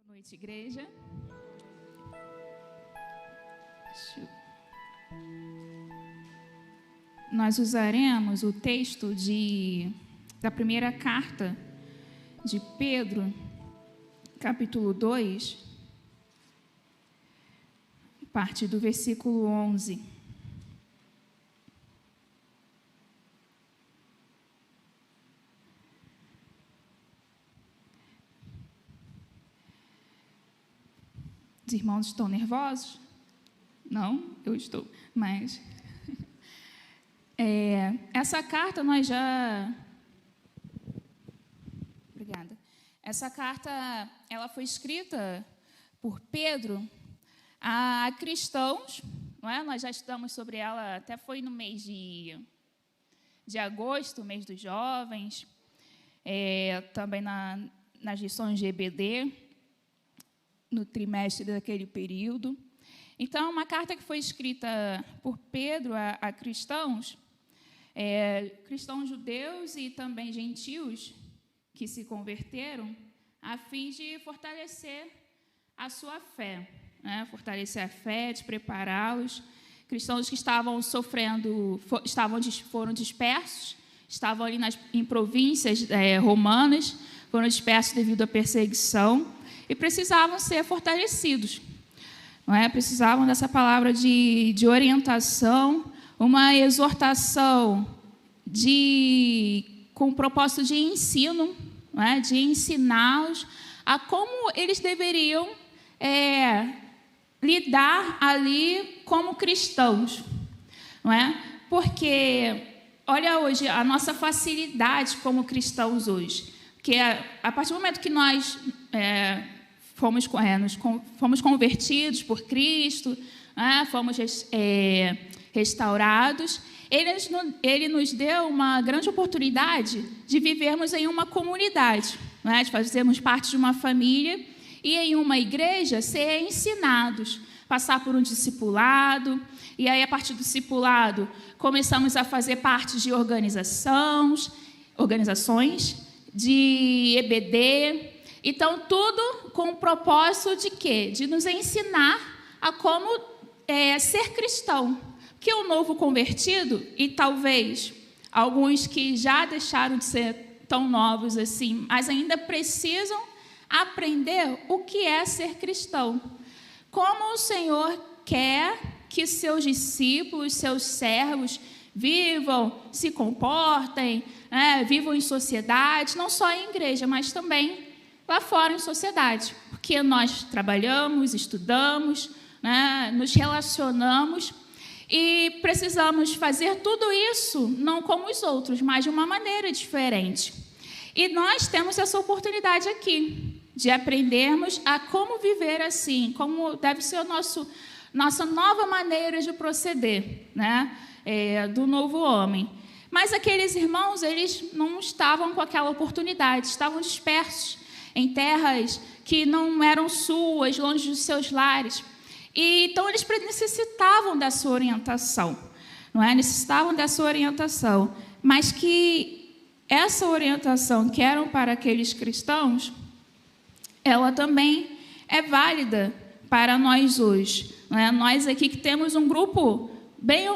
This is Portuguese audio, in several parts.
noite, igreja. Nós usaremos o texto da primeira carta de Pedro, capítulo 2, parte do versículo 11. Os irmãos estão nervosos? Não, eu estou, mas... essa carta nós já... Obrigada. Essa carta, ela foi escrita por Pedro a cristãos, não é? Nós já estudamos sobre ela, até foi no mês de agosto, mês dos jovens, também nas lições de EBD, no trimestre daquele período. Então, uma carta que foi escrita por Pedro a cristãos, cristãos judeus e também gentios que se converteram, a fim de fortalecer a sua fé, né? Fortalecer a fé, de prepará-los. Cristãos que estavam sofrendo, foram dispersos, estavam ali em províncias romanas, foram dispersos devido à perseguição e precisavam ser fortalecidos. Não é? Precisavam dessa palavra de orientação, uma exortação com o propósito de ensino, não é? De ensiná-los a como eles deveriam lidar ali como cristãos. Não é? Porque, olha hoje, a nossa facilidade como cristãos hoje, que a partir do momento que nós... fomos convertidos por Cristo, fomos restaurados, Ele nos deu uma grande oportunidade de vivermos em uma comunidade, de fazermos parte de uma família e em uma igreja ser ensinados, passar por um discipulado, e aí a partir do discipulado começamos a fazer parte de organizações, de EBD. Então, tudo com o propósito de quê? De nos ensinar a como ser cristão. Porque o novo convertido, e talvez alguns que já deixaram de ser tão novos assim, mas ainda precisam aprender o que é ser cristão. Como o Senhor quer que seus discípulos, seus servos, vivam, se comportem, vivam em sociedade, não só em igreja, mas também lá fora em sociedade, porque nós trabalhamos, estudamos, nos relacionamos e precisamos fazer tudo isso não como os outros, mas de uma maneira diferente. E nós temos essa oportunidade aqui de aprendermos a como viver assim, como deve ser nossa nova maneira de proceder, do novo homem. Mas aqueles irmãos, eles não estavam com aquela oportunidade, estavam dispersos em terras que não eram suas, longe dos seus lares. E, então, eles necessitavam dessa orientação, necessitavam dessa orientação, mas que essa orientação que eram para aqueles cristãos, ela também é válida para nós hoje. Nós aqui que temos um grupo bem,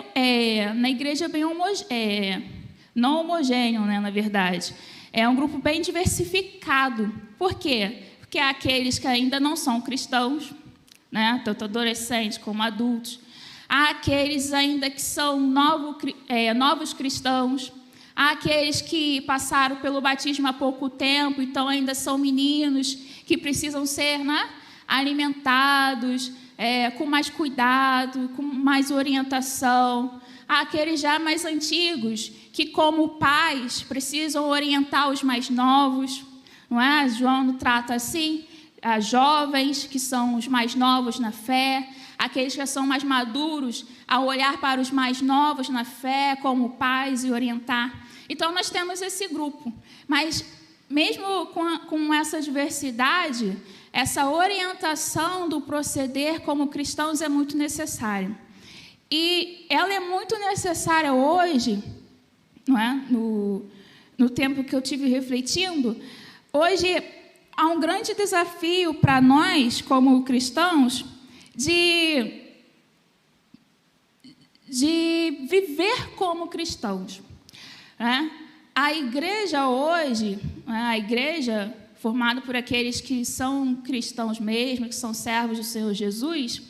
na igreja bem não homogêneo, na verdade. É um grupo bem diversificado. Por quê? Porque há aqueles que ainda não são cristãos, tanto adolescentes como adultos. Há aqueles ainda que são novos cristãos. Há aqueles que passaram pelo batismo há pouco tempo, então ainda são meninos que precisam ser alimentados, com mais cuidado, com mais orientação. Há aqueles já mais antigos que, como pais, precisam orientar os mais novos, não é? João trata assim, jovens que são os mais novos na fé, aqueles que são mais maduros a olhar para os mais novos na fé como pais e orientar. Então, nós temos esse grupo, mas mesmo com essa diversidade, essa orientação do proceder como cristãos é muito necessária. E ela é muito necessária hoje, não é? No tempo que eu tive refletindo, hoje há um grande desafio para nós, como cristãos, de viver como cristãos, né? A igreja hoje, a igreja formada por aqueles que são cristãos mesmo, que são servos do Senhor Jesus,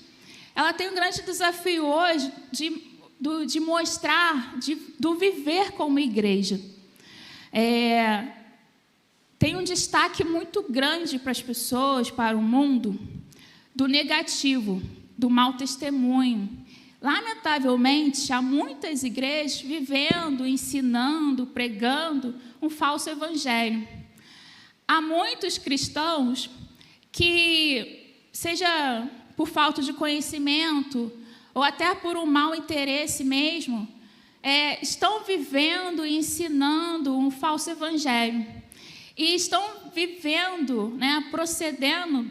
ela tem um grande desafio hoje de mostrar, do viver como igreja. Tem um destaque muito grande para as pessoas, para o mundo, do negativo, do mau testemunho. Lamentavelmente, há muitas igrejas vivendo, ensinando, pregando um falso evangelho. Há muitos cristãos que, seja por falta de conhecimento ou até por um mau interesse mesmo, estão vivendo e ensinando um falso evangelho. E estão vivendo, né, procedendo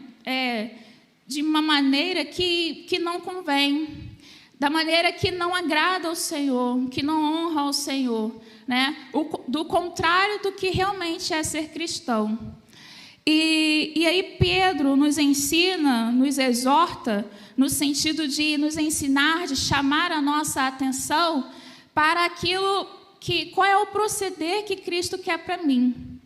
de uma maneira que não convém, da maneira que não agrada ao Senhor, que não honra ao Senhor, né? Do contrário do que realmente é ser cristão. E aí Pedro nos ensina, nos exorta, no sentido de nos ensinar, de chamar a nossa atenção para aquilo qual é o proceder que Cristo quer para mim.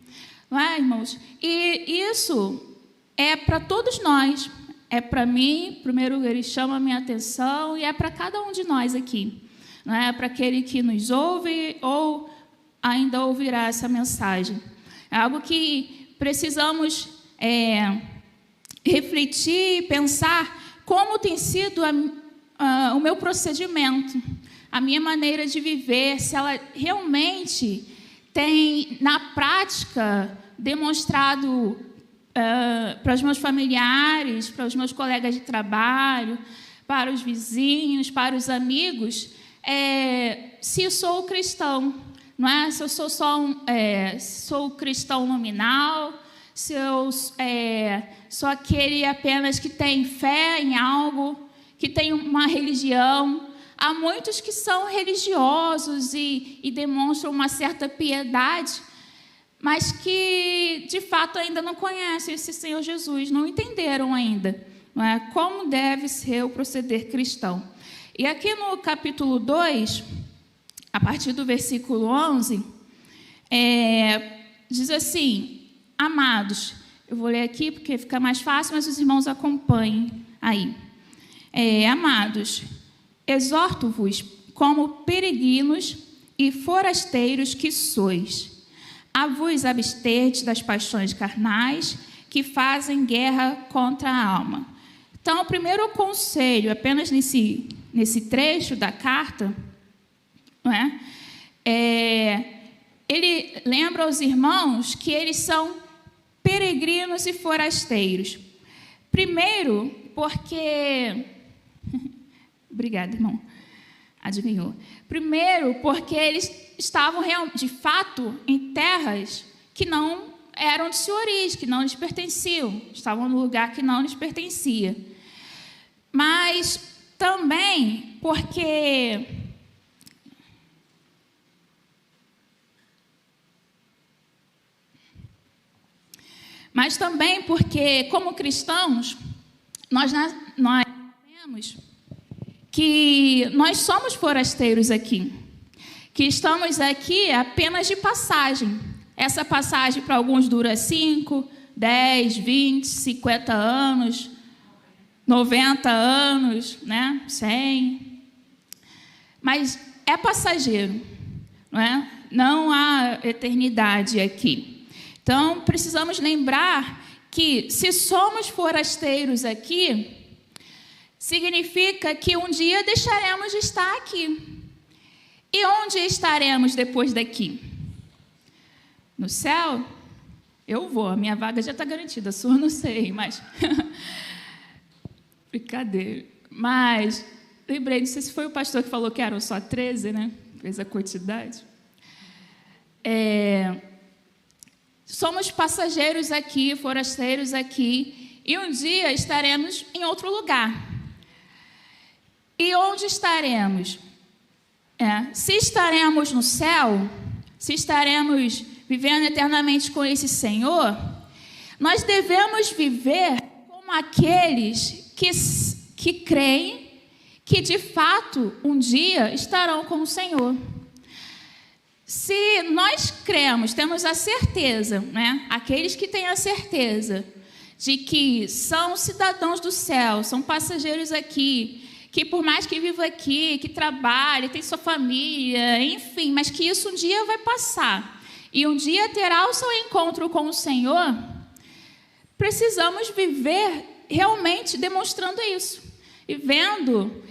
Não é, irmãos? E isso é para todos nós. É para mim, primeiro ele chama a minha atenção, e é para cada um de nós aqui. Não é para aquele que nos ouve ou ainda ouvirá essa mensagem. É algo que precisamos refletir e pensar como tem sido o meu procedimento, a minha maneira de viver, se ela realmente tem, na prática, demonstrado para os meus familiares, para os meus colegas de trabalho, para os vizinhos, para os amigos, se eu sou cristão, não é? Se eu sou sou cristão nominal, se eu sou aquele apenas que tem fé em algo, que tem uma religião. Há muitos que são religiosos e demonstram uma certa piedade, mas que, de fato, ainda não conhecem esse Senhor Jesus, não entenderam ainda, não é? Como deve ser o proceder cristão. E aqui no capítulo 2, a partir do versículo 11, diz assim: amados, eu vou ler aqui porque fica mais fácil, mas os irmãos acompanhem aí. Amados, exorto-vos como peregrinos e forasteiros que sois, a vos absterdes das paixões carnais que fazem guerra contra a alma. Então, o primeiro conselho, apenas nesse trecho da carta, não é? Ele lembra aos irmãos que eles são peregrinos e forasteiros. Primeiro, porque... Obrigada, irmão. Adivinhou. Primeiro, porque eles estavam, de fato, em terras que não eram de sua origem, que não lhes pertenciam. Estavam no lugar que não lhes pertencia. Mas também porque... como cristãos, nós sabemos que nós somos forasteiros aqui, que estamos aqui apenas de passagem. Essa passagem para alguns dura 5, 10, 20, 50 anos, 90 anos, né? 100. Mas é passageiro, não é? Não há eternidade aqui. Então, precisamos lembrar que, se somos forasteiros aqui, significa que um dia deixaremos de estar aqui. E onde estaremos depois daqui? No céu? Eu vou, a minha vaga já está garantida, a sua não sei, mas... Brincadeira. Mas, lembrei, não sei se foi o pastor que falou que eram só 13, né? Fez a quantidade. Somos passageiros aqui, forasteiros aqui, e um dia estaremos em outro lugar. E onde estaremos? Se estaremos no céu, se estaremos vivendo eternamente com esse Senhor, Nós devemos viver como aqueles que creem que, de fato, um dia estarão com o Senhor. Se nós cremos, temos a certeza, né? Aqueles que têm a certeza de que são cidadãos do céu, são passageiros aqui, que por mais que vivam aqui, que trabalhem, tem sua família, enfim, mas que isso um dia vai passar e um dia terá o seu encontro com o Senhor, precisamos viver realmente demonstrando isso. E vendo,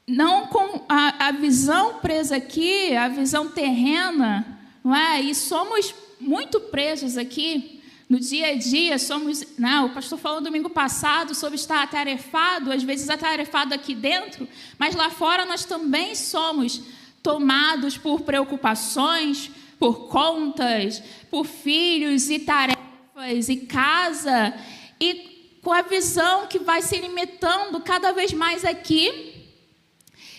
não com a visão presa aqui, a visão terrena, não é? E somos muito presos aqui no dia a dia. Somos, o pastor falou domingo passado sobre estar atarefado, às vezes atarefado aqui dentro, mas lá fora nós também somos tomados por preocupações, por contas, por filhos e tarefas e casa, e com a visão que vai se limitando cada vez mais aqui.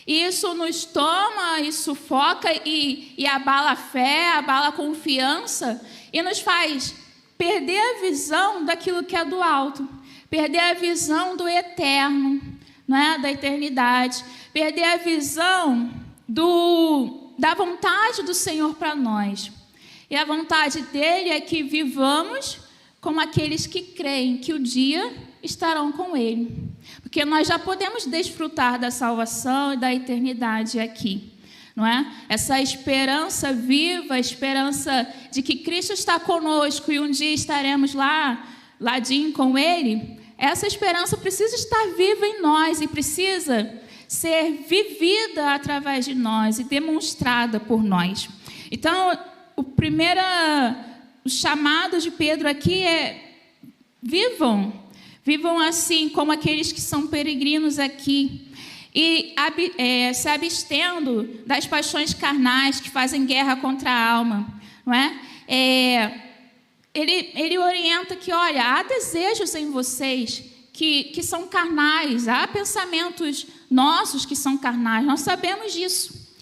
Isso nos toma e sufoca e abala a fé, abala a confiança e nos faz perder a visão daquilo que é do alto, perder a visão do eterno, da eternidade, perder a visão da vontade do Senhor para nós. E a vontade dele é que vivamos como aqueles que creem que o dia estarão com ele. Porque nós já podemos desfrutar da salvação e da eternidade aqui, não é? Essa esperança viva, a esperança de que Cristo está conosco e um dia estaremos ladinho com ele, essa esperança precisa estar viva em nós e precisa ser vivida através de nós e demonstrada por nós. Então, o chamado de Pedro aqui é: vivam assim como aqueles que são peregrinos aqui, e se abstendo das paixões carnais que fazem guerra contra a alma, não é? Ele orienta que, olha, há desejos em vocês que são carnais, há pensamentos nossos que são carnais, nós sabemos disso.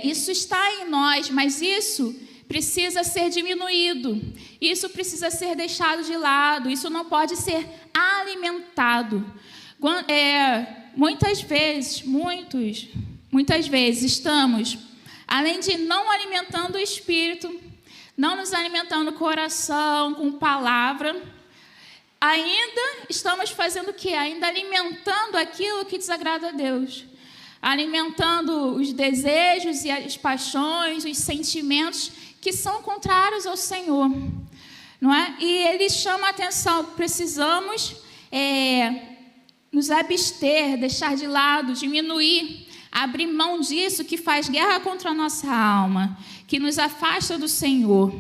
Isso está em nós, mas isso precisa ser diminuído, isso precisa ser deixado de lado, isso não pode ser alimentado. Muitas vezes estamos, além de não alimentando o espírito, não nos alimentando o coração com palavra, ainda estamos fazendo o quê? Ainda alimentando aquilo que desagrada a Deus, alimentando os desejos e as paixões, os sentimentos que são contrários ao Senhor, não é? E ele chama a atenção: precisamos nos abster, deixar de lado, diminuir, abrir mão disso que faz guerra contra a nossa alma, que nos afasta do Senhor.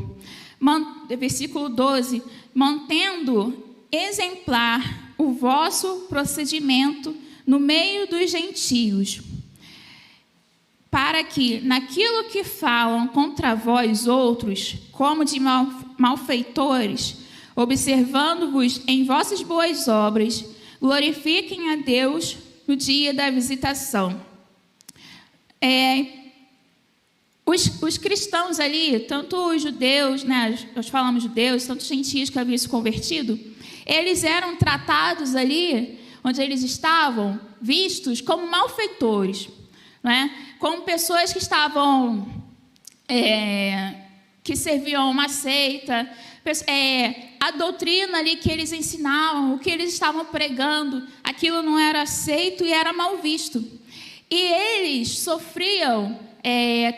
Versículo 12: mantendo exemplar o vosso procedimento no meio dos gentios, para que, naquilo que falam contra vós outros, como de malfeitores, observando-vos em vossas boas obras, glorifiquem a Deus no dia da visitação. Os cristãos ali, tanto os judeus, nós falamos judeus, tanto os gentios que haviam se convertido, eles eram tratados ali, onde eles estavam, vistos como malfeitores, não é? Como pessoas que estavam, que serviam uma seita, a doutrina ali que eles ensinavam, o que eles estavam pregando, aquilo não era aceito e era mal visto. E eles sofriam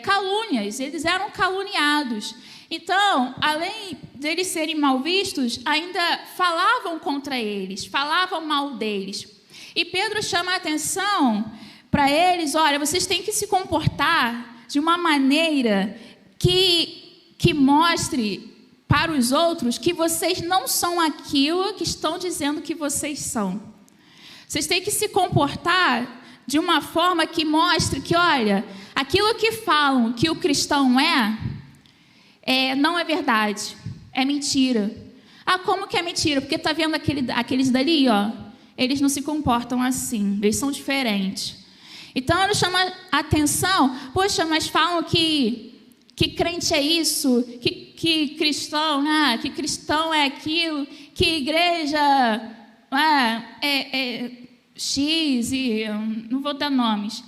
calúnias, eles eram caluniados. Então, além de eles serem mal vistos, ainda falavam contra eles, falavam mal deles. E Pedro chama a atenção para eles: olha, vocês têm que se comportar de uma maneira que mostre para os outros que vocês não são aquilo que estão dizendo que vocês são. Vocês têm que se comportar de uma forma que mostre que, olha, aquilo que falam que o cristão não é verdade, é mentira. Ah, como que é mentira? Porque está vendo aqueles dali, ó, eles não se comportam assim, eles são diferentes. Então, ele chama a atenção: poxa, mas falam que crente é isso, que que cristão, né? Que cristão é aquilo, que igreja é X, e não vou dar nomes.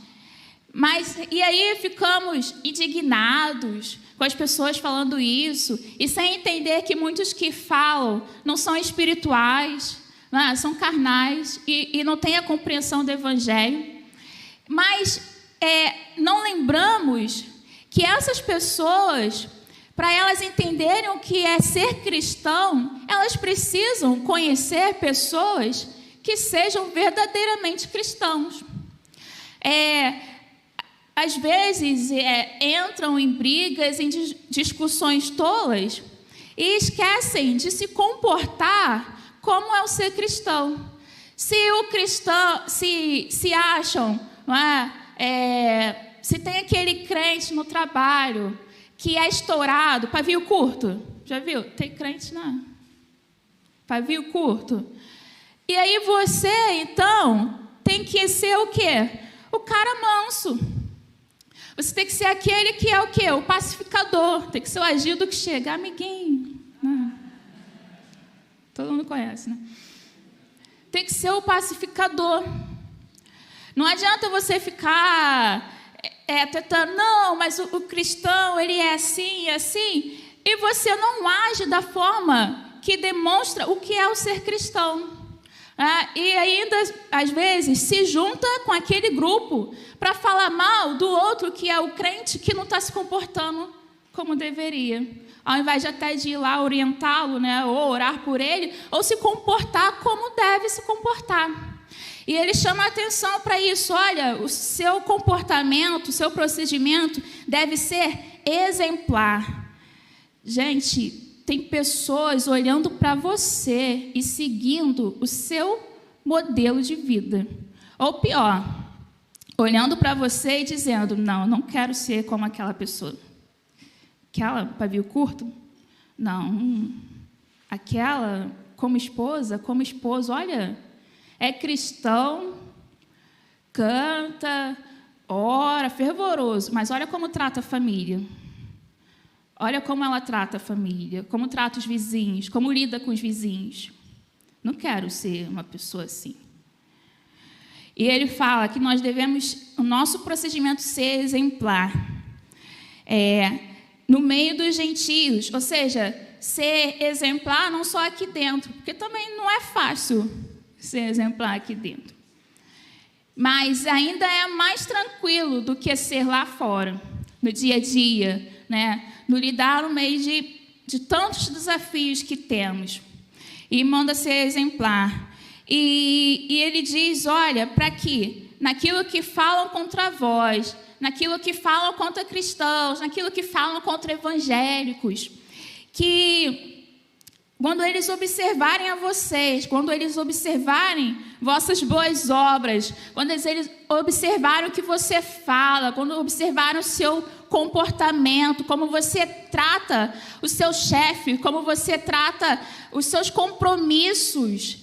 Mas, e aí ficamos indignados com as pessoas falando isso, e sem entender que muitos que falam não são espirituais, né? São carnais, e não têm a compreensão do Evangelho. Mas não lembramos que essas pessoas, para elas entenderem o que é ser cristão, elas precisam conhecer pessoas que sejam verdadeiramente cristãos. Às vezes entram em brigas, em discussões tolas e esquecem de se comportar como é o ser cristão. Se o cristão se acham, não é? Se tem aquele crente no trabalho que é estourado, pavio curto, já viu? Tem crente, não? Pavio curto. E aí você, então, tem que ser o quê? O cara manso. Você tem que ser aquele que é o quê? O pacificador. Tem que ser o agido que chega. Amiguinho. Todo mundo conhece, né? Tem que ser o pacificador. Não adianta você ficar tentando, não, mas o cristão, ele é assim e assim, e você não age da forma que demonstra o que é o ser cristão. E ainda, às vezes, se junta com aquele grupo para falar mal do outro que é o crente que não está se comportando como deveria. Ao invés de até de ir lá orientá-lo, né, ou orar por ele, ou se comportar como deve se comportar. E ele chama a atenção para isso. Olha, o seu comportamento, o seu procedimento deve ser exemplar. Gente, tem pessoas olhando para você e seguindo o seu modelo de vida. Ou pior, olhando para você e dizendo, não, eu não quero ser como aquela pessoa. Aquela, pavio curto? Não. Aquela, como esposo, olha, é cristão, canta, ora, fervoroso, mas olha como trata a família. Olha como ela trata a família, como trata os vizinhos, como lida com os vizinhos. Não quero ser uma pessoa assim. E ele fala que nós devemos, o nosso procedimento ser exemplar. No meio dos gentios, ou seja, ser exemplar não só aqui dentro, porque também não é fácil ser exemplar aqui dentro. Mas ainda é mais tranquilo do que ser lá fora, no dia a dia, né? No lidar no meio de tantos desafios que temos. E manda ser exemplar. E ele diz, olha, para que naquilo que falam contra vós, naquilo que falam contra cristãos, naquilo que falam contra evangélicos, que quando eles observarem a vocês, quando eles observarem vossas boas obras, quando eles observarem o que você fala, quando observarem o seu comportamento, como você trata o seu chefe, como você trata os seus compromissos,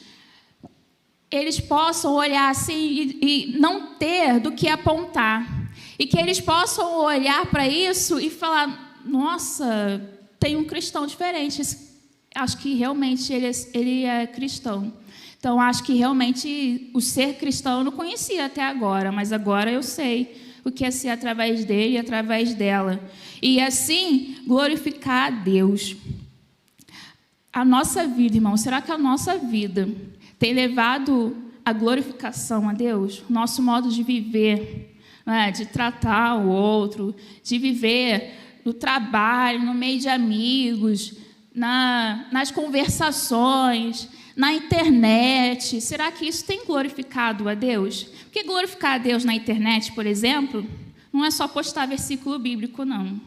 eles possam olhar assim e não ter do que apontar. E que eles possam olhar para isso e falar, nossa, tem um cristão diferente. Acho que realmente ele é cristão. Então, acho que realmente o ser cristão eu não conhecia até agora, mas agora eu sei o que é ser através dele e através dela. E assim, glorificar a Deus. A nossa vida, irmão, será que a nossa vida tem levado a glorificação a Deus? Nosso modo de viver, né? De tratar o outro, de viver no trabalho, no meio de amigos, nas conversações, na internet. Será que isso tem glorificado a Deus? Porque glorificar a Deus na internet, por exemplo, não é só postar versículo bíblico, não.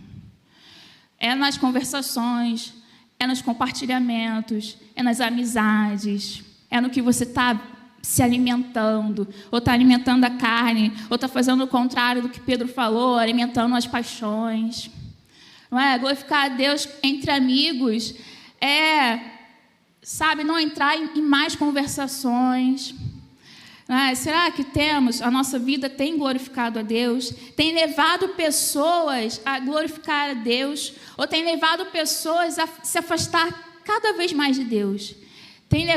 É nas conversações, é nos compartilhamentos, é nas amizades, é no que você está se alimentando, ou está alimentando a carne, ou está fazendo o contrário do que Pedro falou, alimentando as paixões. Não é? Glorificar a Deus entre amigos é, sabe, não entrar em mais conversações. Será que a nossa vida tem glorificado a Deus? Tem levado pessoas a glorificar a Deus? Ou tem levado pessoas a se afastar cada vez mais de Deus? Tem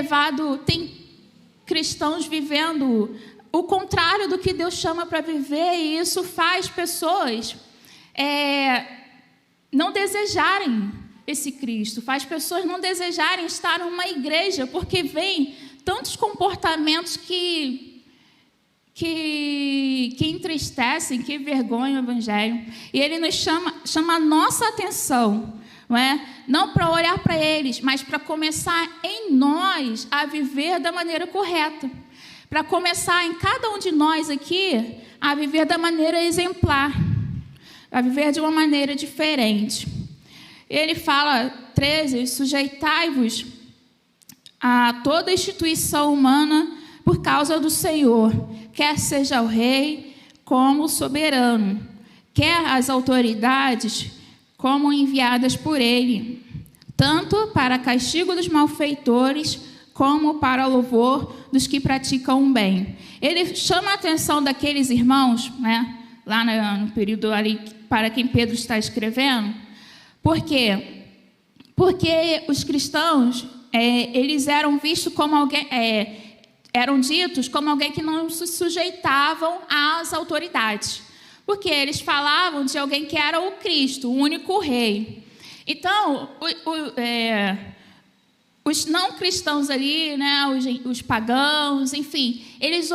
cristãos vivendo o contrário do que Deus chama para viver, e isso faz pessoas não desejarem esse Cristo, faz pessoas não desejarem estar numa igreja, porque vem tantos comportamentos que entristecem, que envergonham o Evangelho. E ele nos chama a nossa atenção, não para olhar para eles, mas para começar em nós a viver da maneira correta. Para começar em cada um de nós aqui a viver da maneira exemplar, a viver de uma maneira diferente. Ele fala, 13, sujeitai-vos a toda instituição humana por causa do Senhor, quer seja o rei como o soberano, quer as autoridades como enviadas por ele, tanto para castigo dos malfeitores como para o louvor dos que praticam o bem. Ele chama a atenção daqueles irmãos, lá no período ali para quem Pedro está escrevendo. Por quê? Porque os cristãos, eles eram vistos como alguém, eram ditos como alguém que não se sujeitavam às autoridades. Porque eles falavam de alguém que era o Cristo, o único rei. Então, os não cristãos ali, os pagãos, enfim, eles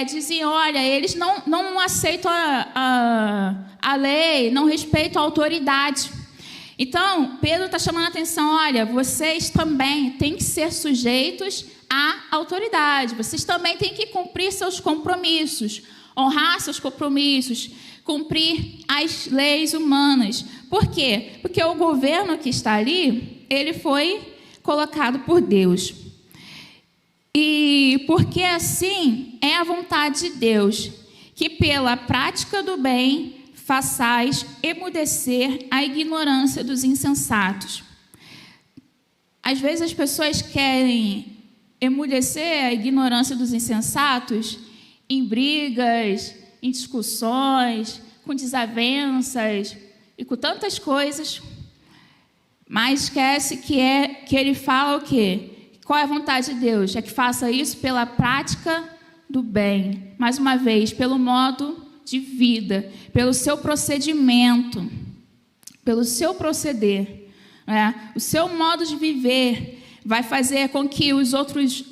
diziam, olha, eles não aceitam a lei, não respeitam a autoridade. Então, Pedro está chamando a atenção, olha, vocês também têm que ser sujeitos à autoridade, vocês também têm que cumprir seus compromissos, honrar seus compromissos, cumprir as leis humanas. Por quê? Porque o governo que está ali, ele foi colocado por Deus. E porque assim é a vontade de Deus, que pela prática do bem façais emudecer a ignorância dos insensatos. Às vezes as pessoas querem emudecer a ignorância dos insensatos em brigas, em discussões, com desavenças e com tantas coisas, mas esquece que ele fala o quê? Qual é a vontade de Deus? É que faça isso pela prática do bem. Mais uma vez, pelo modo de vida, pelo seu procedimento, pelo seu proceder. O seu modo de viver vai fazer com que os outros,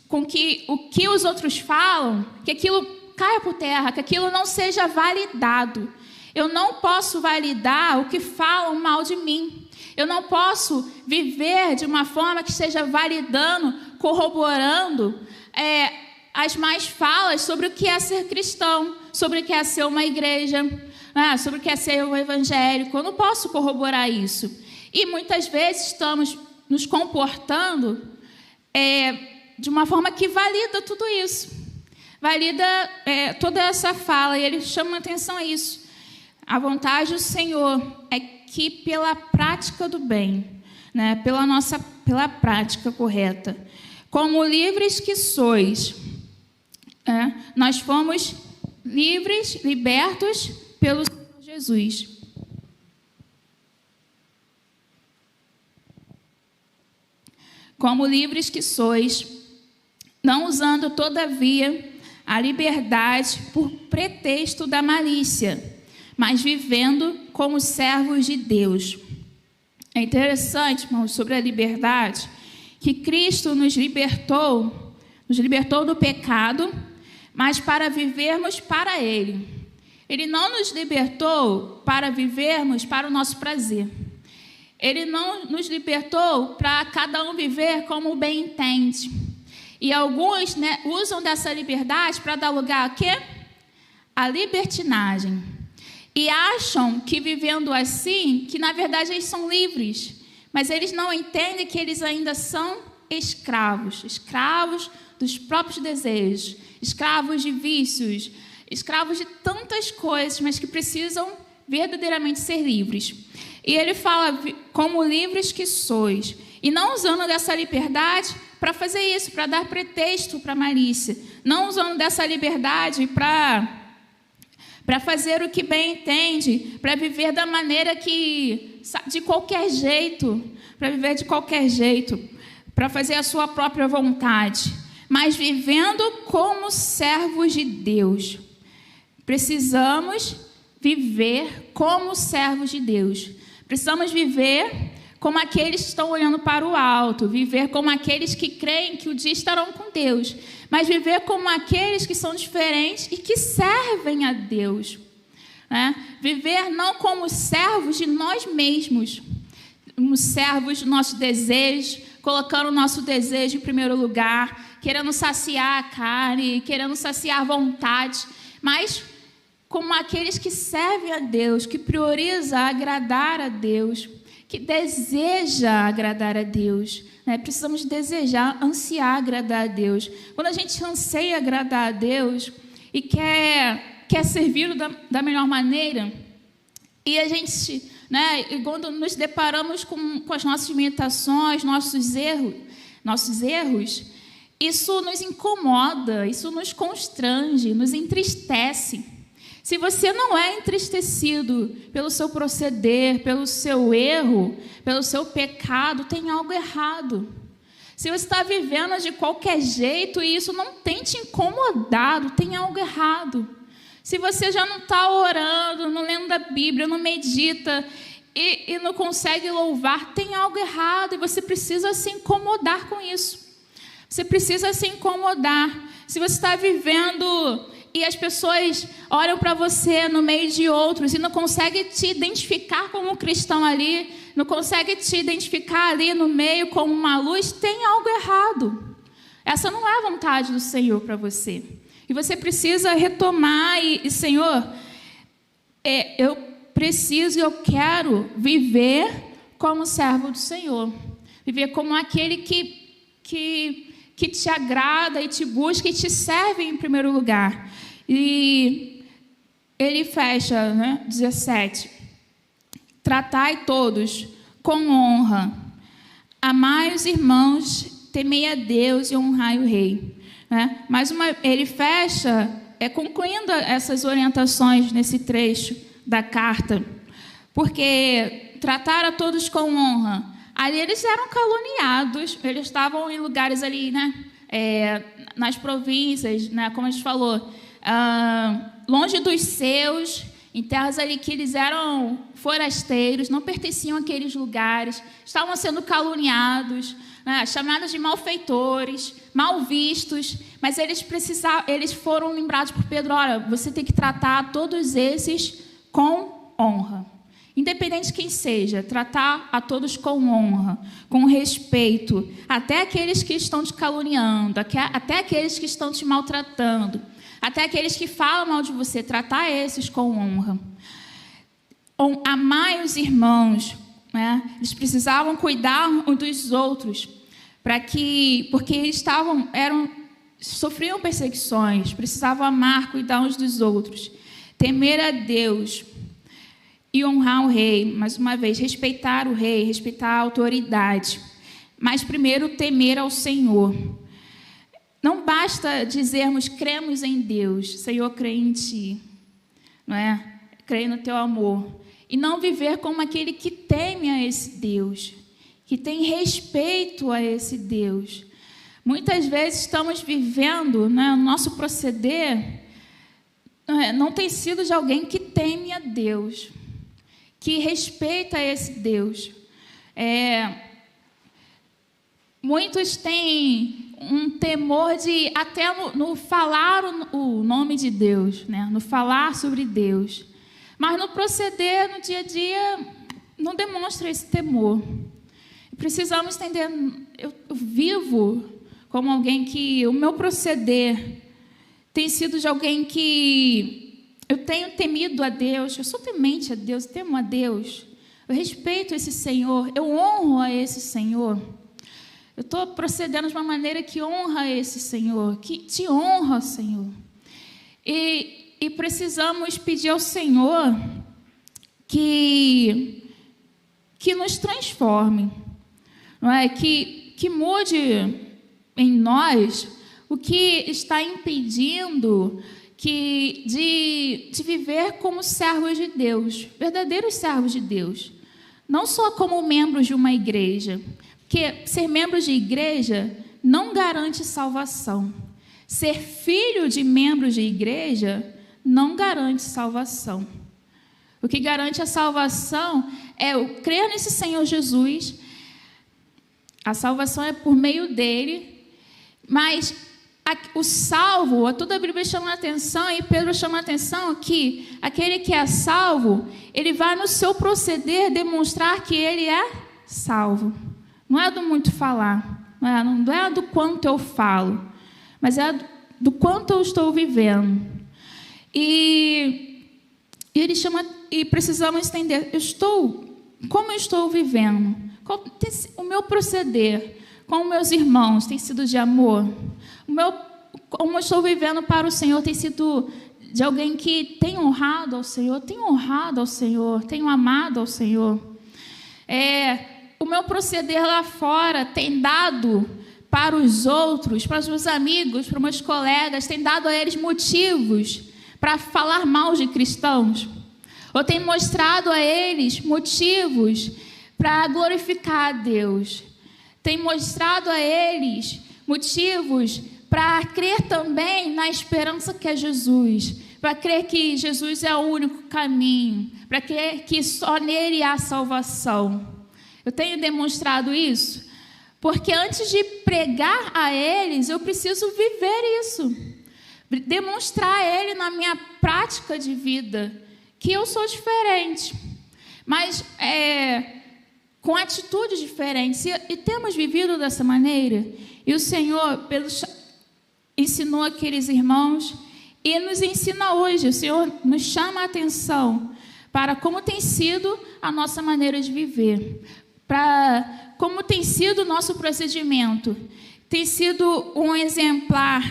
com que o que os outros falam, que aquilo caia por terra, que aquilo não seja validado. Eu não posso validar o que falam mal de mim. Eu não posso viver de uma forma que esteja validando, corroborando as más falas sobre o que é ser cristão, sobre o que é ser uma igreja, sobre o que é ser um evangélico. Eu não posso corroborar isso. E muitas vezes estamos nos comportando de uma forma que valida tudo isso. Valida toda essa fala, e ele chama a atenção a isso. A vontade do Senhor é que pela prática do bem, pela prática correta, como livres que sois, nós fomos livres, libertos pelo Senhor Jesus. Como livres que sois, não usando, todavia, a liberdade por pretexto da malícia, mas vivendo como servos de Deus. É interessante, irmãos, sobre a liberdade, que Cristo nos libertou do pecado, mas para vivermos para Ele. Ele não nos libertou para vivermos para o nosso prazer. Ele não nos libertou para cada um viver como bem entende. E alguns usam dessa liberdade para dar lugar a quê? A libertinagem. E acham que vivendo assim, que na verdade eles são livres. Mas eles não entendem que eles ainda são escravos. Escravos dos próprios desejos. Escravos de vícios. Escravos de tantas coisas, mas que precisam verdadeiramente ser livres. E ele fala, como livres que sois. E não usando dessa liberdade para fazer isso, para dar pretexto para malícia. Não usando dessa liberdade para fazer o que bem entende, para viver da maneira que, de qualquer jeito, para viver de qualquer jeito, para fazer a sua própria vontade, mas vivendo como servos de Deus. Precisamos viver como servos de Deus. Precisamos viver como aqueles que estão olhando para o alto, viver como aqueles que creem que o dia estarão com Deus, mas viver como aqueles que são diferentes e que servem a Deus, né? Viver não como servos de nós mesmos, como servos do nosso desejo, colocando o nosso desejo em primeiro lugar, querendo saciar a carne, querendo saciar a vontade, mas como aqueles que servem a Deus, que prioriza agradar a Deus, que deseja agradar a Deus, né? Precisamos desejar, ansiar agradar a Deus. Quando a gente anseia agradar a Deus e quer servir da melhor maneira, e a gente, né, e quando nos deparamos com as nossas limitações, nossos erros, isso nos incomoda, isso nos constrange, nos entristece. Se você não é entristecido pelo seu proceder, pelo seu erro, pelo seu pecado, tem algo errado. Se você está vivendo de qualquer jeito e isso não tem te incomodado, tem algo errado. Se você já não está orando, não lendo a Bíblia, não medita e não consegue louvar, tem algo errado e você precisa se incomodar com isso. Você precisa se incomodar. Se você está vivendo e as pessoas olham para você no meio de outros e não conseguem te identificar como um cristão ali, não conseguem te identificar ali no meio como uma luz, tem algo errado. Essa não é a vontade do Senhor para você. E você precisa retomar Senhor, eu preciso e eu quero viver como servo do Senhor. Viver como aquele que te agrada e te busca e te serve em primeiro lugar. E ele fecha, né, 17. Tratai todos com honra. Amai os irmãos, temei a Deus e honrai o rei. Né? Ele fecha, concluindo essas orientações nesse trecho da carta, porque tratar a todos com honra. Ali eles eram caluniados, eles estavam em lugares ali, né, nas províncias, né, como a gente falou, longe dos seus, em terras ali que eles eram forasteiros, não pertenciam àqueles lugares, estavam sendo caluniados, né, chamados de malfeitores, mal vistos, mas eles foram lembrados por Pedro: olha, você tem que tratar todos esses com honra. Independente de quem seja, tratar a todos com honra, com respeito, até aqueles que estão te caluniando, até aqueles que estão te maltratando, até aqueles que falam mal de você, tratar esses com honra. Amai os irmãos, né? Eles precisavam cuidar uns dos outros, porque eles sofriam perseguições, precisavam amar, cuidar uns dos outros, temer a Deus e honrar o rei. Mais uma vez, respeitar o rei, respeitar a autoridade, mas primeiro temer ao Senhor. Não basta dizermos cremos em Deus, Senhor, creio em Ti, não é? Creio no Teu amor, e não viver como aquele que teme a esse Deus, que tem respeito a esse Deus. Muitas vezes estamos vivendo, né, o nosso proceder não tem sido de alguém que teme a Deus, que respeita esse Deus. Muitos têm um temor de até no falar o nome de Deus, né? No falar sobre Deus, mas no proceder, no dia a dia, não demonstra esse temor. Precisamos entender, eu vivo como alguém que o meu proceder tem sido de alguém que eu tenho temido a Deus, eu sou temente a Deus, temo a Deus, eu respeito esse Senhor, eu honro a esse Senhor. Eu estou procedendo de uma maneira que honra esse Senhor, que te honra, Senhor. E precisamos pedir ao Senhor que nos transforme. não é? Que mude em nós o que está impedindo de viver como servos de Deus, verdadeiros servos de Deus, não só como membros de uma igreja, porque ser membro de igreja não garante salvação. Ser filho de membros de igreja não garante salvação. O que garante a salvação é o crer nesse Senhor Jesus. A salvação é por meio dele, mas o salvo, toda a Bíblia chama a atenção, e Pedro chama a atenção que aquele que é salvo, ele vai no seu proceder demonstrar que ele é salvo. Não é do muito falar, não é do quanto eu falo, mas é do quanto eu estou vivendo. E ele chama, e precisamos entender, como eu estou vivendo, o meu proceder com meus irmãos tem sido de amor, como eu estou vivendo para o Senhor tem sido de alguém que tem honrado ao Senhor, tenho amado ao Senhor. O meu proceder lá fora tem dado para os outros, para os meus amigos, para os meus colegas, tem dado a eles motivos para falar mal de cristãos? Ou tem mostrado a eles motivos para glorificar a Deus? Tem mostrado a eles motivos para crer também na esperança que é Jesus, para crer que Jesus é o único caminho, para crer que só nele há salvação? Eu tenho demonstrado isso, porque antes de pregar a eles, eu preciso viver isso, demonstrar a ele na minha prática de vida que eu sou diferente, mas com atitudes diferentes, e temos vivido dessa maneira. E o Senhor ensinou aqueles irmãos e nos ensina hoje. O Senhor nos chama a atenção para como tem sido a nossa maneira de viver, para como tem sido o nosso procedimento. Tem sido um exemplar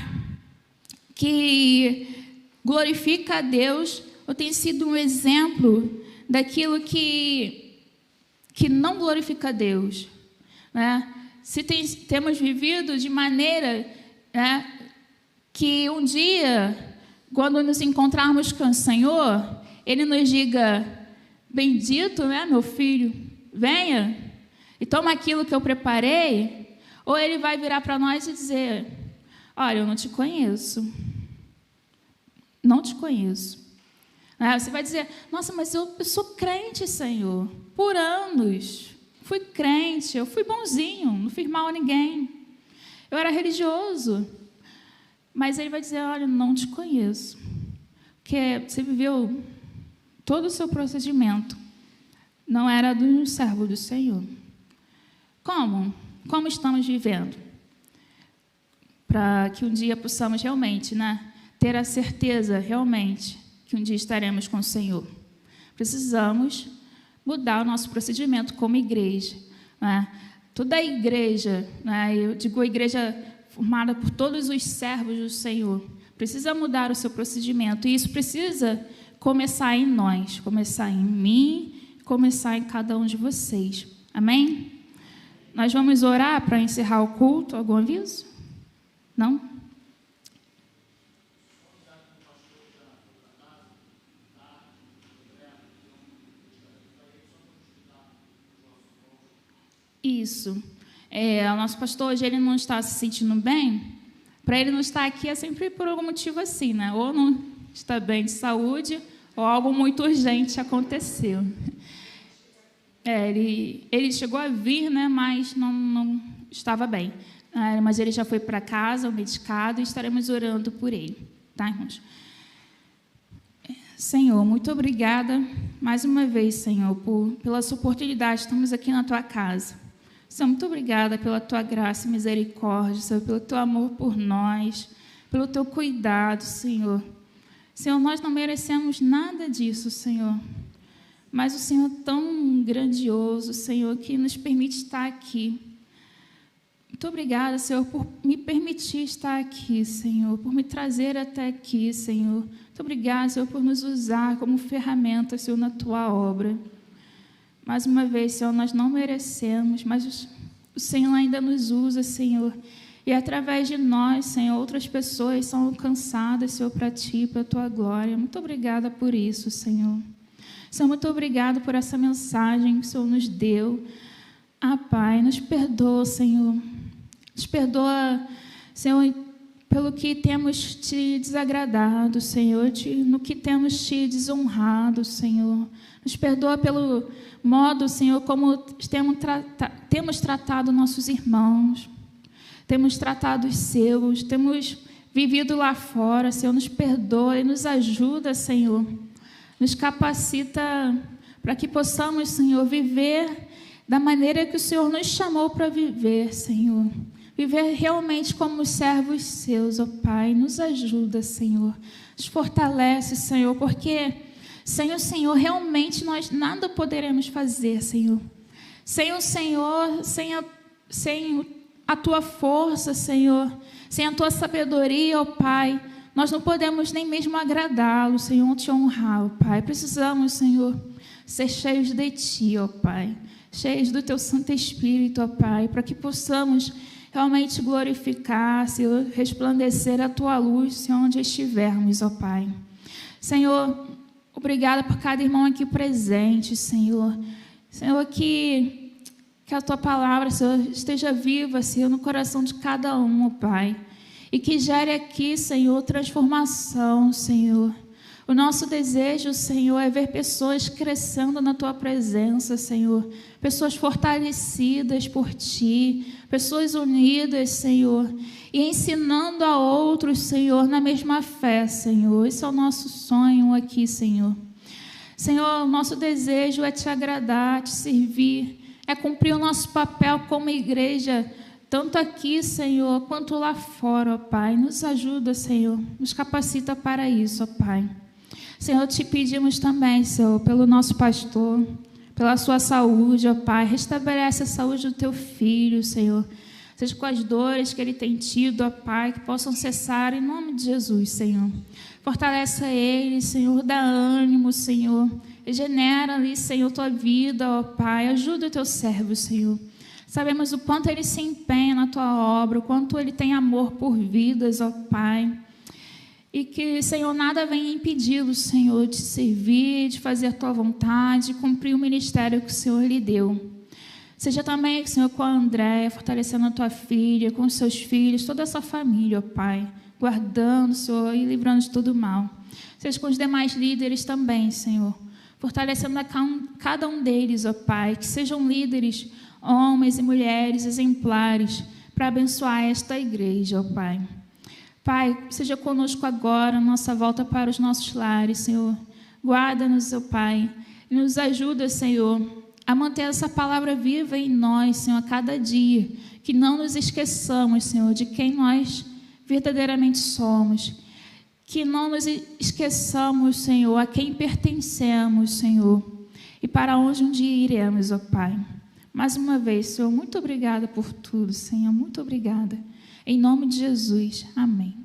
que glorifica a Deus, ou tem sido um exemplo daquilo que não glorifica a Deus, né? Se temos vivido de maneira, né, que um dia, quando nos encontrarmos com o Senhor, Ele nos diga: bendito, né, meu filho, venha e toma aquilo que eu preparei, ou Ele vai virar para nós e dizer: olha, eu não te conheço, não te conheço. Você vai dizer: nossa, mas eu sou crente, Senhor, por anos, fui crente, eu fui bonzinho, não fiz mal a ninguém, eu era religioso. Mas Ele vai dizer: olha, não te conheço, porque você viveu todo o seu procedimento, não era do servo do Senhor. Como estamos vivendo? Para que um dia possamos realmente, né, ter a certeza realmente que um dia estaremos com o Senhor. Precisamos mudar o nosso procedimento como igreja, né? Toda a igreja, né, eu digo a igreja formada por todos os servos do Senhor, precisa mudar o seu procedimento, e isso precisa começar em nós, começar em mim, começar em cada um de vocês. Amém? Nós vamos orar para encerrar o culto. Algum aviso? Não? Isso. O nosso pastor hoje ele não está se sentindo bem. Para ele não estar aqui é sempre por algum motivo assim, né? Ou não está bem de saúde, ou algo muito urgente aconteceu. Ele chegou a vir, né? Mas não estava bem. Mas ele já foi para casa, medicado, e estaremos orando por ele. Tá, irmãos? Senhor, muito obrigada mais uma vez, Senhor, pela essa oportunidade. Estamos aqui na Tua casa. Senhor, muito obrigada pela Tua graça e misericórdia, Senhor, pelo Teu amor por nós, pelo Teu cuidado, Senhor. Senhor, nós não merecemos nada disso, Senhor, mas o Senhor é tão grandioso, Senhor, que nos permite estar aqui. Muito obrigada, Senhor, por me permitir estar aqui, Senhor, por me trazer até aqui, Senhor. Muito obrigada, Senhor, por nos usar como ferramenta, Senhor, na Tua obra. Mais uma vez, Senhor, nós não merecemos, mas o o Senhor ainda nos usa, Senhor. E através de nós, Senhor, outras pessoas são alcançadas, Senhor, para Ti, para a Tua glória. Muito obrigada por isso, Senhor. Senhor, muito obrigado por essa mensagem que o Senhor nos deu. Pai, nos perdoa, Senhor. Nos perdoa, Senhor, pelo que temos Te desagradado, Senhor, no que temos Te desonrado, Senhor. Nos perdoa pelo modo, Senhor, como temos tratado nossos irmãos. Temos tratado os seus, temos vivido lá fora, Senhor, nos perdoa e nos ajuda, Senhor. Nos capacita para que possamos, Senhor, viver da maneira que o Senhor nos chamou para viver, Senhor. Viver realmente como servos seus, ó Pai. Nos ajuda, Senhor. Nos fortalece, Senhor, porque sem o Senhor, realmente nós nada poderemos fazer, Senhor. Sem o Senhor, sem a Tua força, Senhor, sem a Tua sabedoria, ó Pai, nós não podemos nem mesmo agradá-lo, Senhor, Te honrar, ó Pai. Precisamos, Senhor, ser cheios de Ti, ó Pai, cheios do Teu Santo Espírito, ó Pai, para que possamos realmente glorificar, Senhor, resplandecer a Tua luz, Senhor, onde estivermos, ó Pai. Senhor, obrigada por cada irmão aqui presente, Senhor. Senhor, que a Tua palavra, Senhor, esteja viva, Senhor, no coração de cada um, ó Pai. E que gere aqui, Senhor, transformação, Senhor. O nosso desejo, Senhor, é ver pessoas crescendo na Tua presença, Senhor. Pessoas fortalecidas por Ti, pessoas unidas, Senhor. E ensinando a outros, Senhor, na mesma fé, Senhor. Esse é o nosso sonho aqui, Senhor. Senhor, o nosso desejo é Te agradar, Te servir, é cumprir o nosso papel como igreja, tanto aqui, Senhor, quanto lá fora, ó Pai. Nos ajuda, Senhor, nos capacita para isso, ó Pai. Senhor, Te pedimos também, Senhor, pelo nosso pastor, pela sua saúde, ó Pai. Restabelece a saúde do Teu filho, Senhor. Seja com as dores que ele tem tido, ó Pai, que possam cessar em nome de Jesus, Senhor. Fortalece ele, Senhor, dá ânimo, Senhor. Regenera ali, Senhor, Tua vida, ó Pai. Ajuda o Teu servo, Senhor. Sabemos o quanto ele se empenha na Tua obra, o quanto ele tem amor por vidas, ó Pai. E que, Senhor, nada venha impedi-lo, Senhor, de servir, de fazer a Tua vontade, de cumprir o ministério que o Senhor lhe deu. Seja também, Senhor, com a Andréia, fortalecendo a Tua filha, com os seus filhos, toda essa família, ó Pai, guardando, Senhor, e livrando de todo mal. Seja com os demais líderes também, Senhor, fortalecendo cada um deles, ó Pai, que sejam líderes, homens e mulheres exemplares, para abençoar esta igreja, ó Pai. Pai, seja conosco agora, nossa volta para os nossos lares, Senhor. Guarda-nos, ó Pai, e nos ajuda, Senhor, a manter essa palavra viva em nós, Senhor, a cada dia. Que não nos esqueçamos, Senhor, de quem nós verdadeiramente somos. Que não nos esqueçamos, Senhor, a quem pertencemos, Senhor, e para onde um dia iremos, ó Pai. Mais uma vez, Senhor, muito obrigada por tudo, Senhor, muito obrigada. Em nome de Jesus, amém.